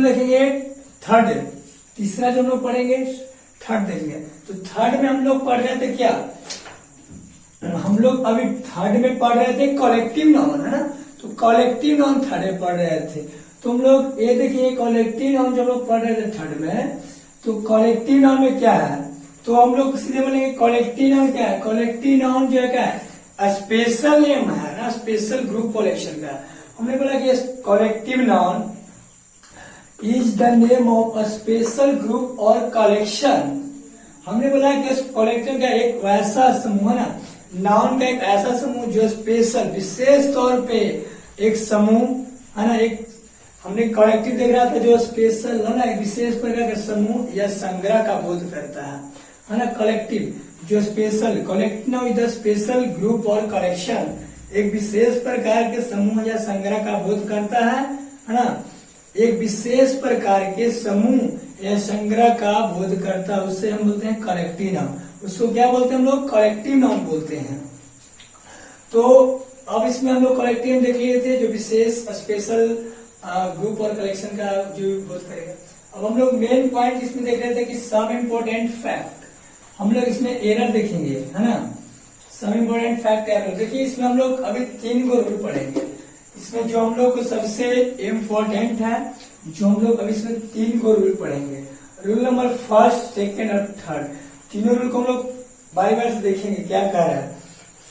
लोग देखेंगे थर्ड, तीसरा जो हम लोग पढ़ेंगे थर्ड देखेंगे। तो थर्ड में हम लोग पढ़ रहे थे क्या, हम लोग अभी थर्ड में पढ़ रहे थे कलेक्टिव नाउन, है ना। तो कलेक्टिव नाउन थर्ड में पढ़ रहे थे। तो हम लोग ये देखिए कलेक्टिव नाउन जो हम लोग पढ़ रहे थे थर्ड में, तो कलेक्टिव नाउन में क्या है, तो हम लोग सीधे बोलेंगे कलेक्टिव नाउन क्या है। कलेक्टिव नाउन जो है क्या है, स्पेशल नेम है ना, स्पेशल ग्रुप कलेक्शन का। हमने बोला कि collective noun is the name of a special group और कलेक्शन। हमने बोला कि कलेक्शन का एक वैसा समूह है ना, नाउन का एक ऐसा समूह जो स्पेशल विशेष तौर पे एक समूह है ना, एक हमने कलेक्टिव देख रहा था जो स्पेशल है ना, एक विशेष प्रकार का समूह या संग्रह का बोध करता है ना। कलेक्टिव जो special, collective noun is the special group और कलेक्शन, एक विशेष प्रकार के समूह या संग्रह का बोध करता है ना। एक विशेष प्रकार के समूह या संग्रह का बोध करता है, उससे हम बोलते हैं कलेक्टिव नाउन। उसको क्या बोलते हैं हम लोग, कलेक्टिव नाउन बोलते हैं। तो अब इसमें हम लोग कलेक्टिव देख लिए थे जो विशेष स्पेशल ग्रुप और कलेक्शन का जो बोध करेगा। अब हम लोग मेन पॉइंट इसमें देख रहे थे कि सम इम्पोर्टेंट फैक्ट, हम लोग इसमें एरर देखेंगे, है ना। सम इम्पोर्टेंट फैक्ट एरर देखिए, इसमें हम लोग अभी 3 को रूल पढ़ेंगे। इसमें जो हम लोग सबसे इम्पोर्टेंट है, जो हम लोग अभी इसमें 3 को रूल पढ़ेंगे। रूल नंबर फर्स्ट, सेकेंड और थर्ड, तीनों रूल को हम लोग बारी बारी से देखेंगे क्या कह रहा है।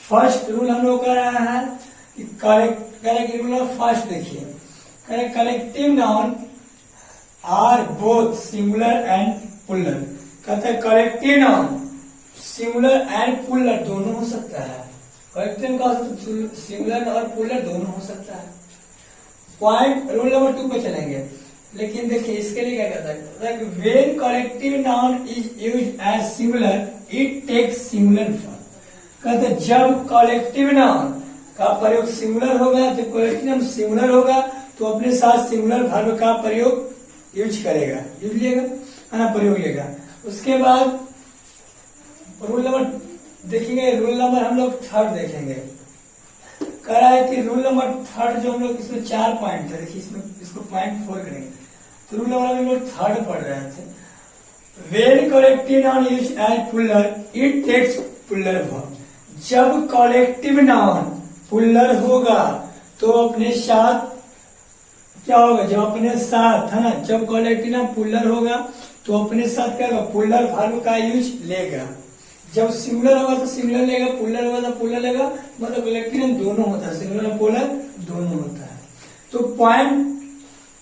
फर्स्ट रूल हम लोग कह रहा है कि करेक्ट रूल फर्स्ट देखिए, collective noun are both singular and plural. कहता है collective noun singular and plural दोनों हो सकता है। कलेक्टिव का सिंगुलर और प्लूरल दोनों हो सकता है। पॉइंट रूल नंबर 2 पे चलेंगे, लेकिन देखिए इसके लिए क्या कहता है, when collective noun is used as singular it takes singular form. कहते हैं जब कलेक्टिव नाउन का प्रयोग सिंगुलर होगा, जब कलेक्टिव नाउन सिंगुलर होगा तो अपने साथ सिंगुलर वर्ब का प्रयोग यूज करेगा, यूज लेगा, है ना, प्रयोग लेगा। उसके बाद रूल नंबर देखेंगे, रूल नंबर हम लोग थर्ड देखेंगे। कह रहा है कि रूल नंबर थर्ड जो हम लोग इसमें 4 पॉइंट है, देखिए इसमें इसको पॉइंट 4 करेंगे। तो रूल नंबर हम लोग थर्ड पढ़ रहे थे, when collective noun used as plural it takes plural form. जब कलेक्टिव नाउन प्लूरल होगा तो अपने साथ क्या होगा, जब अपने साथ, है ना, जब कलेक्टिव नाउन प्लूरल होगा तो अपने साथ क्या होगा, प्लूरल वर्ब का यूज लेगा। जब सिंगुलर होगा तो सिंगुलर लेगा, प्लूरल होगा तो प्लूरल लेगा, मतलब कलेक्टिव नाउन दोनों होता है, सिंगुलर और प्लूरल दोनों होता है। तो पॉइंट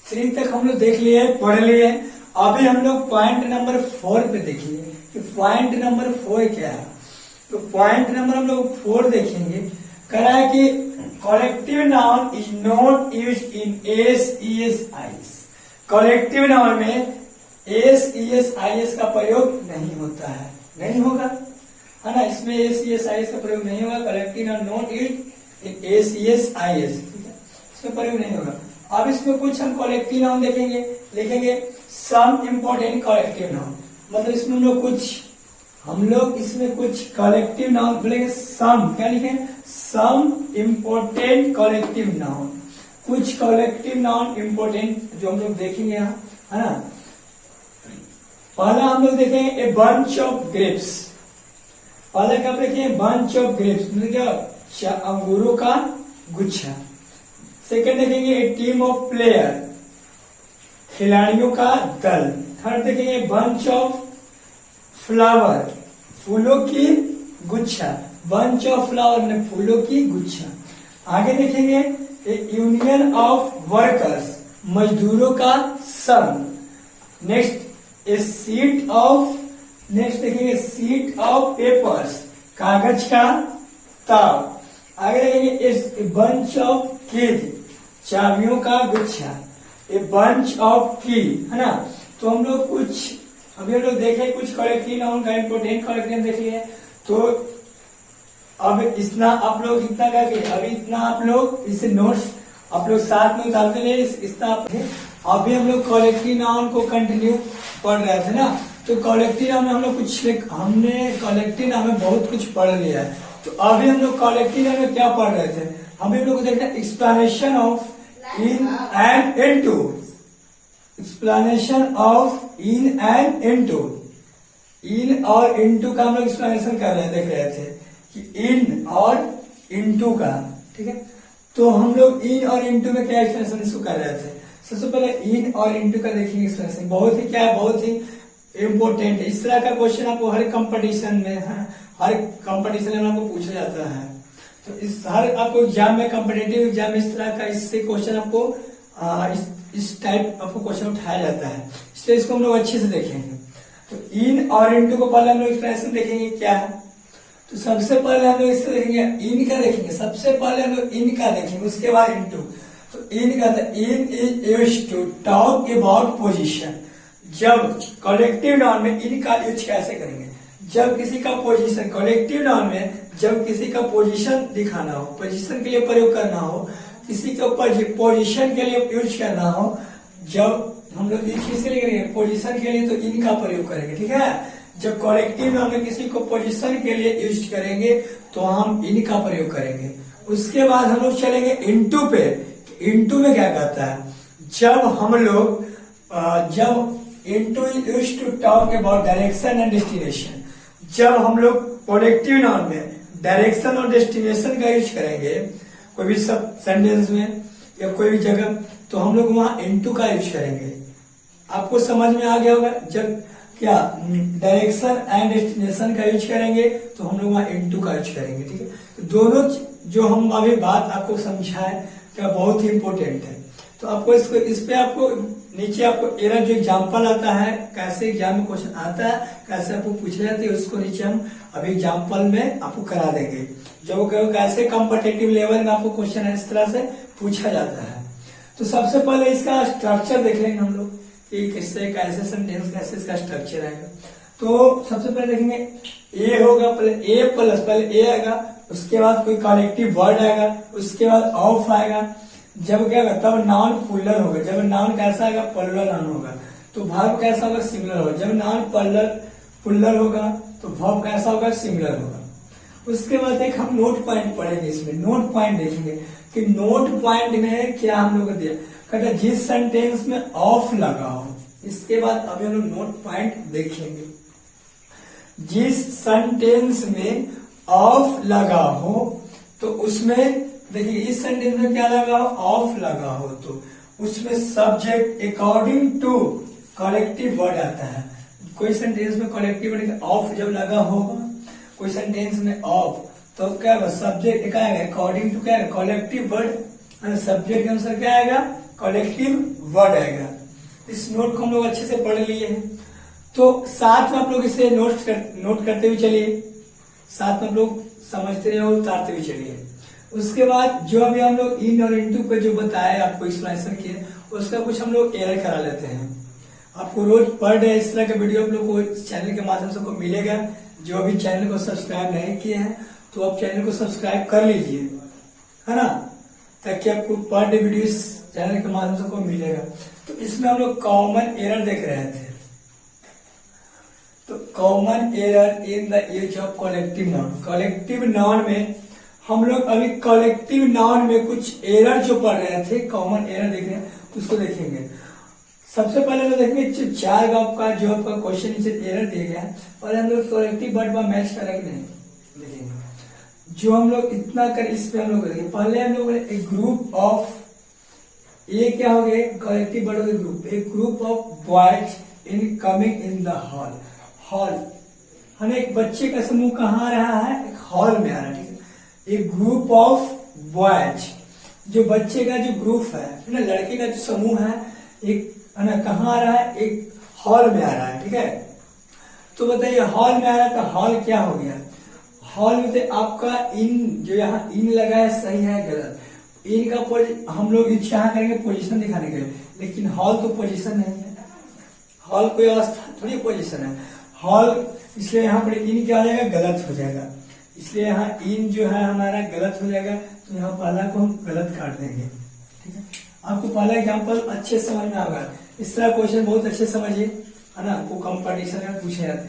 3 तक हम लोग देख लिए, पढ़ लिए। अभी हम लोग पॉइंट नंबर 4 पे देखिए कि पॉइंट नंबर 4 क्या है। तो पॉइंट नंबर हम लोग 4 देखेंगे। कह रहा है कि collective noun is not used in S E S I S. Collective noun में S E S I S का प्रयोग नहीं होता है, नहीं होगा, है ना। इसमें S E S I S का प्रयोग नहीं होगा। Collective noun not used in S E S I S, इसमें प्रयोग नहीं होगा। अब इसमें कुछ हम कलेक्टिव नाउन देखेंगे, लिखेंगे सम इम्पोर्टेंट कलेक्टिव नाउन, मतलब इसमें हम लोग इसमें कुछ कलेक्टिव नाउन बोलेंगे। सम क्या लिखें, सम इम्पोर्टेंट कलेक्टिव नाउन, कुछ कलेक्टिव नाउन इम्पोर्टेंट जो हम लोग देखेंगे यहाँ, है ना। पहला हम लोग देखेंगे ए बंच ऑफ ग्रेप्स। पहला क्या देखेंगे, बंच ऑफ ग्रेप्स मतलब क्या, अंगूरों का गुच्छा। सेकंड देखेंगे ए टीम ऑफ प्लेयर, खिलाड़ियों का दल। थर्ड देखेंगे बंच ऑफ फ्लावर, फूलों की गुच्छा, बंच ऑफ फ्लावर में फूलों की गुच्छा। आगे देखेंगे ए यूनियन ऑफ वर्कर्स, मजदूरों का संघ। Next A seat of, next देखेंगे सीट ऑफ पेपर्स, कागज का ताव। आगे देखेंगे ए बंच ऑफ कीज, चाबियों का गुच्छा। ए बंच ऑफ की, है ना। तो हम लोग कुछ अभी हम लोग देखे कुछ कलेक्टिव नाउन का इम्पोर्टेंट कलेक्टिव देख लिए। तो अब इतना आप लोग इतना करके, अभी इतना आप लोग इसे नोट्स आप लोग साथ में उतारते ले, इतना अभी हम लोग कलेक्टिव नाउन को कंटिन्यू पढ़ रहे थे ना। तो कलेक्टिव नाउन में हम लोग हमने कलेक्टिव नाउन में बहुत कुछ पढ़ लिया है। तो अभी हम लोग कलेक्टिव नाउन में क्या पढ़ रहे थे, अभी हम लोग देखते हैं explanation of in and into. Explanation of in and into. In और इनटू का हम लोग एक्सप्लेनेशन कर रहे देख रहे थे कि इन और इनटू का, ठीक है। तो हम लोग इन और इनटू में क्या एक्सप्लेनेशन इसको कर रहे थे। सबसे पहले इन और इनटू का देखेंगे एक्सप्लेनेशन, बहुत ही क्या है, बहुत ही इम्पोर्टेंट है। इस तरह का क्वेश्चन आपको हर कंपटीशन में, हर कंपटीशन में आपको पूछा जाता है। तो इस हर आपको एग्जाम में, कॉम्पिटेटिव एग्जाम में इस तरह का इससे क्वेश्चन आपको इस टाइप आपको क्वेश्चन उठाया जाता है, इसलिए इसको हम लोग अच्छे से देखेंगे। तो इन और इनटू को पहले हम लोग एक्सप्रेशन देखेंगे क्या है। तो सबसे पहले हम लोग इससे देखेंगे, इन का देखेंगे। सबसे पहले हम लोग इन का देखेंगे, उसके बाद इनटू। तो इन का in is used to talk about position. जब कलेक्टिव नाउन में इन का यूज कैसे करेंगे, जब किसी का पोजीशन, कलेक्टिव नाउन में जब किसी का पोजीशन दिखाना हो, पोजीशन के लिए प्रयोग करना हो, किसी के ऊपर पोजीशन के लिए यूज करना हो, जब हम लोग किसी लिए करेंगे पोजीशन के लिए तो इन का प्रयोग करेंगे, ठीक है। जब कलेक्टिव नाउन में किसी को पोजीशन के लिए यूज करेंगे तो हम इन का प्रयोग करेंगे। उसके बाद हम लोग चलेंगे इनटू पे। इनटू में क्या कहता है, जब हम लोग जब into is used to talk about direction and destination. जब हम लोग कलेक्टिव नाउन में डायरेक्शन और डेस्टिनेशन का यूज करेंगे कोई भी सब सेंटेंस में या कोई भी जगह, तो हम लोग वहां इनटू का यूज करेंगे। आपको समझ में आ गया होगा, जब क्या डायरेक्शन एंड डेस्टिनेशन का यूज करेंगे तो हम लोग वहां इनटू का यूज करेंगे, ठीक है। तो दोनों जो हम अभी बात आपको समझाए क्या बहुत ही इंपॉर्टेंट है। तो आपको इसको इस पे आपको नीचे आपको एरर जो एग्जाम्पल आता है, कैसे एग्जाम में क्वेश्चन आता है, कैसे आपको पूछे जाते हैं, उसको नीचे हम अभी एग्जाम्पल में आपको करा देंगे। जो कैसे कॉम्पिटिटिव लेवल में आपको क्वेश्चन है इस तरह से पूछा जाता है। तो सबसे पहले इसका स्ट्रक्चर देख लेंगे हम लोग कि किससे कैसे सेंटेंस कैसे इसका स्ट्रक्चर आएगा। तो सबसे पहले देखेंगे ए होगा, पहले ए प्लस, पहले ए आएगा, उसके बाद कोई कनेक्टिव वर्ड आएगा, उसके बाद ऑफ आएगा। जब क्या होगा, तब नाउन पुलर होगा। जब नाउन कैसा आएगा, प्लुरल नाउन होगा। तो वर्ब कैसा होगा, सिंगुलर होगा। जब नाउन पुलर होगा तो वर्ब कैसा होगा, सिंगुलर होगा। उसके बाद एक हम नोट पॉइंट पढ़ेंगे, इसमें नोट पॉइंट देखेंगे कि नोट पॉइंट में क्या हम लोग दिया, कहते जिस सेंटेंस में ऑफ लगा हो। इसके बाद अभी हम लोग नोट पॉइंट देखेंगे। जिस सेंटेंस में ऑफ लगा हो तो उसमें देखिए, इस सेंटेंस में क्या लगा हो, ऑफ लगा हो, तो उसमें subject according to collective word आता है। कोई सेंटेंस में कलेक्टिव वर्ड ऑफ जब लगा होगा, कोई सेंटेंस में ऑफ, तो क्या होगा, सब्जेक्ट क्या आएगा, अकॉर्डिंग टू क्या है, कलेक्टिव वर्ड। सब्जेक्ट के अनुसार क्या आएगा, कलेक्टिव वर्ड आएगा। इस नोट को हम लोग अच्छे से पढ़ लिए हैं। तो साथ में आप लोग इसे नोट करते हुए चलिए, साथ में आप लोग समझते रहे और उतारते हुए चलिए। उसके बाद जो अभी हम लोग इन और इनटू पे जो बताया आपको एक्सप्लेनेशन किए, उसका कुछ हम लोग एरर करा लेते हैं। आपको रोज पर डे इस तरह का वीडियो आप लोग को चैनल के माध्यम से मिलेगा। जो अभी चैनल को सब्सक्राइब नहीं किए हैं तो आप चैनल को सब्सक्राइब कर लीजिए, है ना, ताकि आपको पर डे वीडियो इस चैनल के माध्यम से मिलेगा। तो इसमें हम लोग कॉमन एरर देख रहे थे। तो common error in the use of collective noun. Collective noun में हम लोग अभी कलेक्टिव नाउन में कुछ एरर जो पढ़ रहे थे, कॉमन एरर देख रहे हैं, उसको देखेंगे। सबसे पहले तो देखेंगे चार का जो आपका क्वेश्चन नीचे एरर दिया गया है, और हम लोग कलेक्टिव वर्ड में मैच करेंगे नहीं, देखेंगे। जो हम लोग इतना कर, इस पे हम लोग देखेंगे। पहले हम लोग एक ग्रुप ऑफ, ये क्या हो गया, कलेक्टिव वर्ड हो गया ग्रुप। एक group of boys in coming in the hall. Hall हमें एक बच्चे का समूह कहाँ आ रहा है, एक हॉल में आ रहा है, ठीक है। एक ग्रुप ऑफ बॉयज, जो बच्चे का जो ग्रुप है ना, लड़के का जो समूह है, एक है ना, कहाँ आ रहा है, एक हॉल में आ रहा है, ठीक है। तो बताइए हॉल में आ रहा है तो हॉल क्या हो गया, हॉल में से आपका इन जो यहाँ इन लगा है सही है गलत। इन का हम लोग यहाँ करेंगे पोजीशन दिखाने के लिए, लेकिन हॉल तो पोजीशन नहीं है, हॉल कोई अवस्था थोड़ी पोजीशन है हॉल, इसलिए यहाँ पर इन क्या हो जाएगा, गलत हो जाएगा। इसलिए यहाँ इन जो है हमारा गलत हो जाएगा, तो यहाँ पहला को हम गलत काट देंगे, ठीक है। आपको पहला एग्जाम्पल अच्छे समझ में आएगा। इस तरह क्वेश्चन बहुत अच्छे समझिए, है ना, आपको कंपटीशन में पूछे जाते।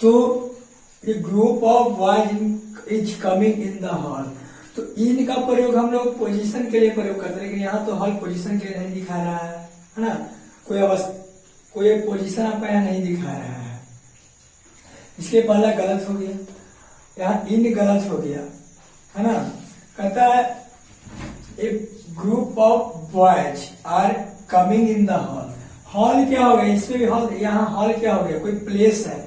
तो ये group of boys is coming in the hall, तो इन का प्रयोग हम लोग पोजीशन के लिए प्रयोग करते हैं, लेकिन यहाँ तो हॉल पोजीशन के लिए नहीं दिखा रहा है ना। कोई पोजीशन आपका यहाँ नहीं दिखा रहा है, इसलिए पहला गलत हो गया, यहाँ इन गलत हो गया, है ना। कहता है a group of boys are coming in the hall. Hall क्या हो गया, इसमें भी हॉल, यहाँ हॉल क्या हो गया, कोई प्लेस है।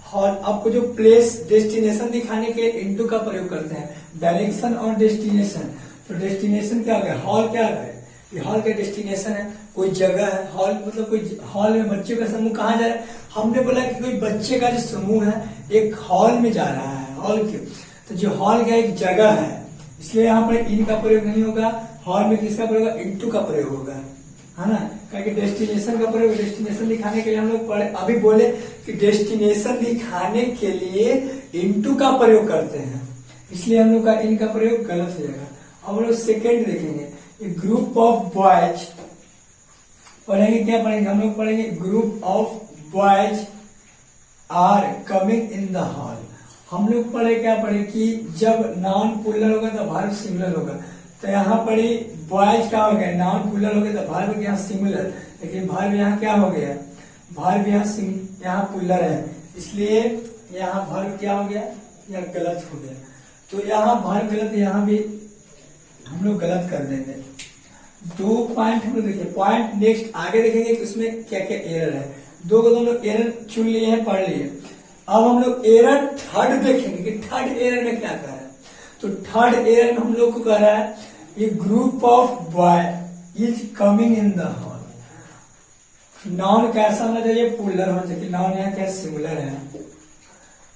हॉल आपको जो प्लेस डेस्टिनेशन दिखाने के इनटू का प्रयोग करते हैं, डायरेक्शन और डेस्टिनेशन। तो डेस्टिनेशन क्या हो गया, हॉल क्या है, ये हॉल का डेस्टिनेशन है, कोई जगह है। हॉल मतलब कोई हॉल में बच्चों का समूह कहाँ जा रहा है, हमने बोला कि कोई बच्चे का जो समूह है एक हॉल में जा रहा है। हॉल क्यों, तो जो हॉल का एक जगह है, इसलिए यहाँ पर इन का प्रयोग नहीं होगा। हॉल में किसका प्रयोग होगा, इनटू का प्रयोग होगा, है ना। क्योंकि डेस्टिनेशन का प्रयोग, डेस्टिनेशन दिखाने के लिए हम लोग पढ़े, अभी बोले कि डेस्टिनेशन दिखाने के लिए इनटू का प्रयोग करते हैं, इसलिए हम लोग का इन का प्रयोग गलत हो जाएगा। अब हम लोग सेकेंड देखेंगे, ग्रुप ऑफ बॉयज पढ़ेंगे, क्या पढ़ेंगे हम लोग, पढ़ेंगे group of boys are coming in the hall. हम लोग पढ़े, क्या पढ़े कि जब नाउन प्लूरल होगा तो वर्ब सिंगुलर होगा। तो यहाँ पढ़ी बॉयज क्या हो गया, नाउन प्लूरल हो गया तो वर्ब यहाँ सिंगुलर, लेकिन वर्ब यहाँ क्या हो गया, वर्ब यहाँ प्लूरल है, इसलिए यहाँ वर्ब क्या हो गया, यह गलत हो गया। तो यहाँ वर्ब गलत, यहाँ भी हम लोग गलत कर देंगे। 2 पॉइंट हम लोग देखिए, पॉइंट नेक्स्ट आगे देखेंगे कि उसमें क्या क्या एरर है। दो को हम लोग एरर चुन लिए हैं, पढ़ लिए। अब हम लोग एरर थर्ड देखेंगे कि थर्ड एरर में क्या कह रहा है। तो थर्ड एरर में हम लोग को कह रहा है ये group of boy is coming in the hall. Noun कैसा होना चाहिए, प्लूरल होना चाहिए। नाउन यहाँ क्या सिंगुलर है,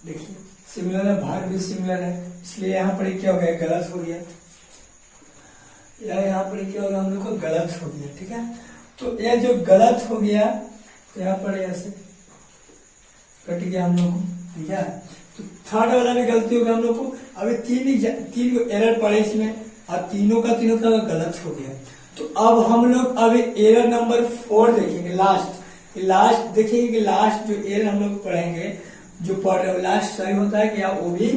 देखिए सिंगुलर है, वर्ब भी सिंगुलर है, इसलिए यहाँ पर क्या हो गया, गलत हो गया। यहाँ पर क्या होगा, हम लोग को गलत हो गया, ठीक है। तो यह जो गलत हो गया, तो यहाँ पर ऐसे कट गया हम लोग को, ठीक है। तो थर्ड वाला भी गलती होगा हम लोग को। अभी तीन एरर पड़े इसमें, अब तीनों का गलत हो गया। तो अब हम लोग अभी एरर नंबर 4 देखेंगे, लास्ट देखेंगे कि लास्ट जो एरर हम लोग पढ़ेंगे, जो पढ़ रहे हो लास्ट सही होता है क्या, वो भी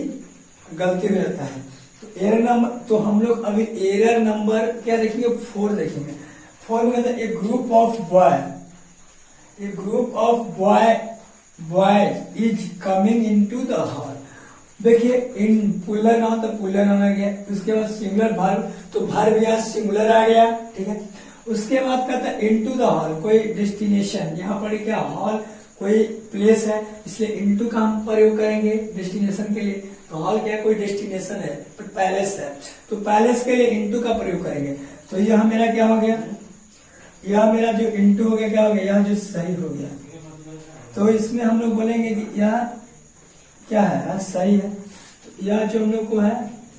गलती हो जाता है। तो एरर नंबर, तो हम लोग अभी एरर नंबर क्या देखेंगे, 4 देखेंगे। 4 में कहता है a group of boys is coming into the hall. देखिए इन पुलर नाउन तो पुलर नाउन आ गया, उसके बाद सिंगुलर वर्ब, तो वर्ब यहाँ सिंगुलर आ गया, ठीक है। उसके बाद कहता है इनटू द हॉल, कोई डेस्टिनेशन, यहाँ पर क्या हॉल कोई प्लेस है, इसलिए इनटू का हम प्रयोग करेंगे डेस्टिनेशन के लिए। तो हॉल क्या है, कोई डेस्टिनेशन है, पैलेस है, तो पैलेस के लिए इनटू का प्रयोग करेंगे। तो यह मेरा क्या हो गया, यह मेरा जो इनटू हो गया क्या हो गया, यह जो सही हो गया। तो इसमें हम लोग बोलेंगे कि यह क्या है, सही है। तो यह जो हम लोग को है,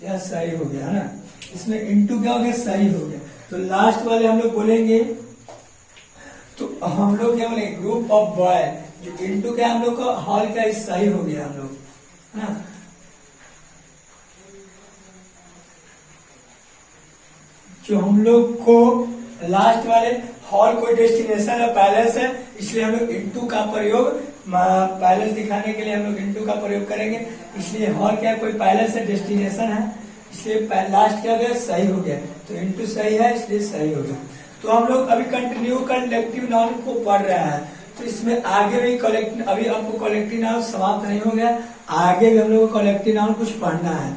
यह सही हो गया, है ना। इसमें इनटू क्या हो गया, सही हो गया। तो लास्ट वाले हम लोग बोलेंगे, तो हम लोग क्या बोलेंगे, ग्रुप ऑफ बॉय, जो इनटू क्या हम लोग का हॉल का सही हो गया हम लोग, है ना। जो हम लोग को लास्ट वाले हॉल कोई डेस्टिनेशन है, पैलेस है, इसलिए हम लोग इनटू का प्रयोग, पैलेस दिखाने के लिए हम लोग इनटू का प्रयोग करेंगे। इसलिए हॉल क्या है, कोई पैलेस है, डेस्टिनेशन है, इसलिए लास्ट क्या हो गया, सही हो गया। तो इनटू सही है, इसलिए सही हो गया। तो हम लोग अभी कंटिन्यू कलेक्टिव नाउन को पढ़ रहे हैं। तो इसमें आगे भी अभी आपको कलेक्टिव नाउन समाप्त नहीं हो गया, आगे भी हम लोग को कलेक्टिव नाउन कुछ पढ़ना है।